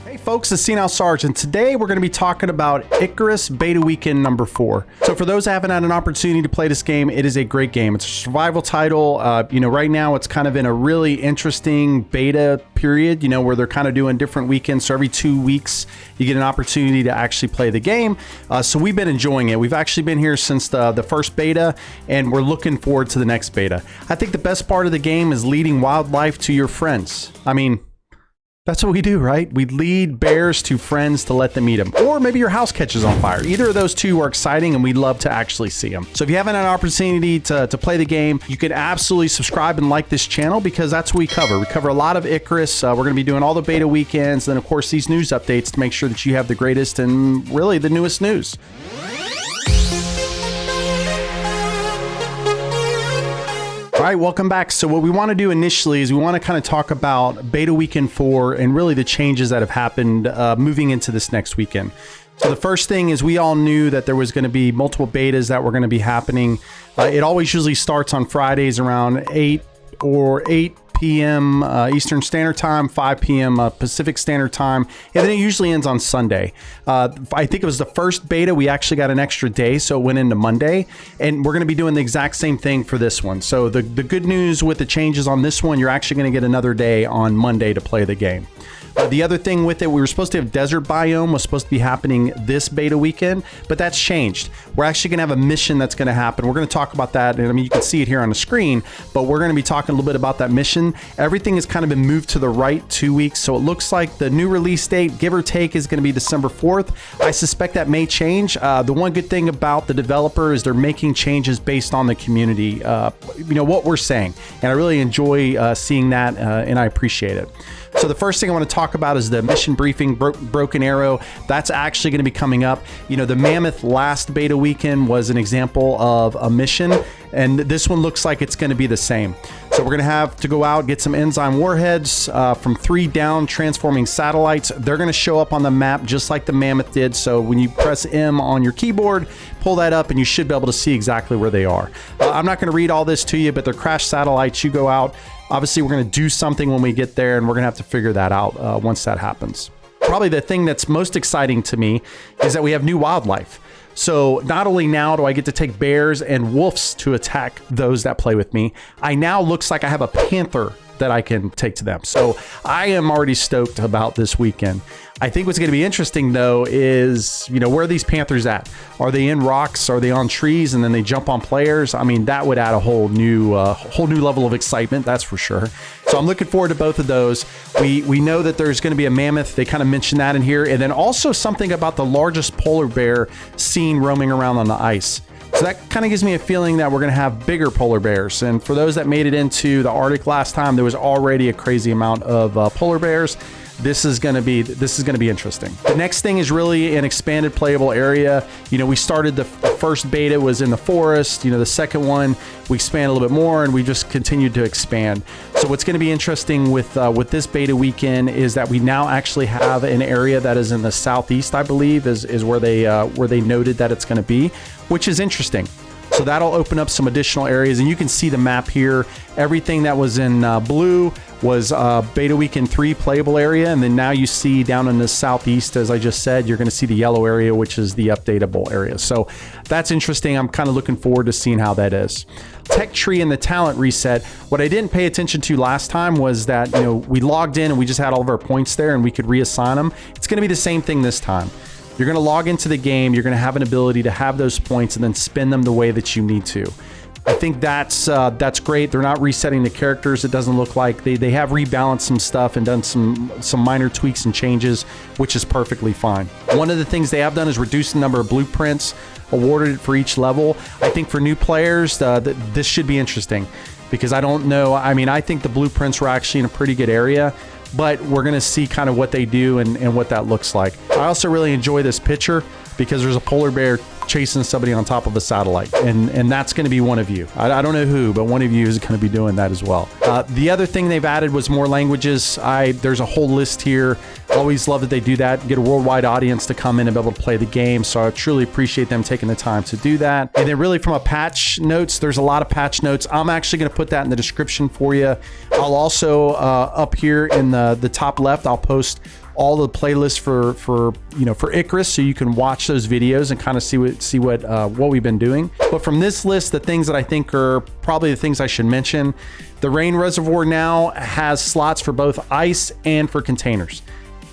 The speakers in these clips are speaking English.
Hey folks, it's SenileSarge, and today we're going to be talking about Icarus Beta Weekend number 4. So for those that haven't had an opportunity to play this game, it is a great game. It's a survival title. Right now it's kind of in a really interesting beta period, where they're kind of doing different weekends. So every 2 weeks you get an opportunity to actually play the game. So we've been enjoying it. We've actually been here since the first beta, and we're looking forward to the next beta. I think the best part of the game is leading wildlife to your friends. I mean, that's what we do, right? We lead bears to friends to let them eat them. Or maybe your house catches on fire. Either of those two are exciting, and we'd love to actually see them. So if you haven't had an opportunity to play the game, you can absolutely subscribe and like this channel, because that's what we cover. We cover a lot of Icarus. We're going to be doing all the beta weekends, and then of course these news updates to make sure that you have the greatest and really the newest news. All right, welcome back. So what we want to do initially is we want to kind of talk about Beta Weekend 4 and really the changes that have happened moving into this next weekend. So the first thing is we all knew that there was going to be multiple betas that were going to be happening. It always usually starts on Fridays around 8 p.m. Eastern Standard Time, 5 p.m. Pacific Standard Time, and then it usually ends on Sunday. I think it was the first beta, we actually got an extra day, so it went into Monday, and we're going to be doing the exact same thing for this one. So the good news with the changes on this one, you're actually going to get another day on Monday to play the game. The other thing with it, we were supposed to have Desert Biome was supposed to be happening this beta weekend, but that's changed. We're actually going to have a mission that's going to happen. We're going to talk about that, and I mean, you can see it here on the screen, but we're going to be talking a little bit about that mission. Everything has kind of been moved to the right 2 weeks, so it looks like the new release date, give or take, is going to be December 4th. I suspect that may change. The one good thing about the developer is they're making changes based on the community, what we're saying, and I really enjoy seeing that, and I appreciate it. So the first thing I want to talk about is the mission briefing, Broken Arrow. That's actually going to be coming up. The Mammoth last beta weekend was an example of a mission, and this one looks like it's going to be the same. So we're going to have to go out, get some enzyme warheads from 3 down transforming satellites. They're going to show up on the map just like the Mammoth did. So when you press M on your keyboard, pull that up, and you should be able to see exactly where they are. I'm not going to read all this to you, but they're crashed satellites. You go out. Obviously, we're going to do something when we get there, and we're going to have to figure that out once that happens. Probably the thing that's most exciting to me is that we have new wildlife. So not only now do I get to take bears and wolves to attack those that play with me, I now looks like I have a panther that I can take to them. So I am already stoked about this weekend. I think what's going to be interesting though is, where are these panthers at? Are they in rocks? Are they on trees? And then they jump on players? I mean, that would add a whole new level of excitement. That's for sure. So I'm looking forward to both of those. We know that there's going to be a mammoth. They kind of mentioned that in here. And then also something about the largest polar bear seen roaming around on the ice. So that kind of gives me a feeling that we're going to have bigger polar bears. And for those that made it into the Arctic last time, there was already a crazy amount of polar bears. This is going to be interesting. The next thing is really an expanded playable area. We started the first beta was in the forest. The second one we expand a little bit more, and we just continued to expand. So what's going to be interesting with this beta weekend is that we now actually have an area that is in the southeast, I believe, is where they noted that it's going to be, which is interesting. So that'll open up some additional areas, and you can see the map here. Everything that was in blue was Beta Weekend 3 playable area, and then now you see down in the southeast, as I just said, you're going to see the yellow area, which is the updatable area. So that's interesting. I'm kind of looking forward to seeing how that is. Tech tree and the talent reset. What I didn't pay attention to last time was that we logged in and we just had all of our points there, and we could reassign them. It's going to be the same thing this time. You're going to log into the game, you're going to have an ability to have those points and then spend them the way that you need to. I think that's great. They're not resetting the characters. It doesn't look like they have rebalanced some stuff and done some minor tweaks and changes, which is perfectly fine. One of the things they have done is reduce the number of blueprints awarded for each level. I think for new players, this should be interesting, because I don't know. I mean, I think the blueprints were actually in a pretty good area, but we're going to see kind of what they do and what that looks like. I also really enjoy this picture because there's a polar bear chasing somebody on top of a satellite, and that's going to be one of you. I don't know who, but one of you is going to be doing that as well. The other thing they've added was more languages. There's a whole list here. Always love that they do that, get a worldwide audience to come in and be able to play the game, so I truly appreciate them taking the time to do that. And then really from a patch notes, there's a lot of patch notes. I'm actually going to put that in the description for you. I'll also up here in the top left, I'll post all the playlists for Icarus, so you can watch those videos and kind of see what we've been doing. But from this list, the things that I think are probably the things I should mention: the rain reservoir now has slots for both ice and for containers.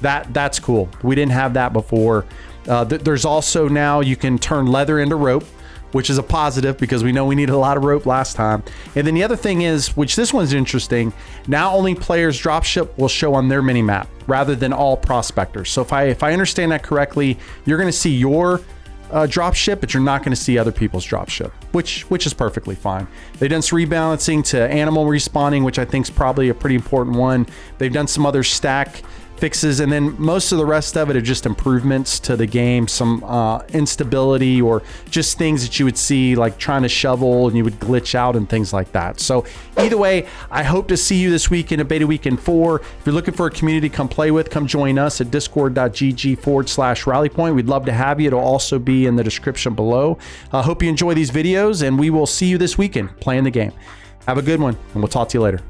That's cool. We didn't have that before. There's also now you can turn leather into rope, which is a positive because we know we needed a lot of rope last time. And then the other thing is, which this one's interesting, now only players dropship will show on their mini map rather than all prospectors. So if I understand that correctly, you're going to see your dropship, but you're not going to see other people's dropship, which is perfectly fine. They've done some rebalancing to animal respawning, which I think is probably a pretty important one. They've done some other stack fixes, and then most of the rest of it are just improvements to the game, some instability or just things that you would see like trying to shovel and you would glitch out and things like that. So either way, I hope to see you this weekend at Beta Weekend 4. If you're looking for a community to come play with, come join us at discord.gg/rallypoint. We'd love to have you. It'll also be in the description below. I hope you enjoy these videos, and we will see you this weekend playing the game. Have a good one, and we'll talk to you later.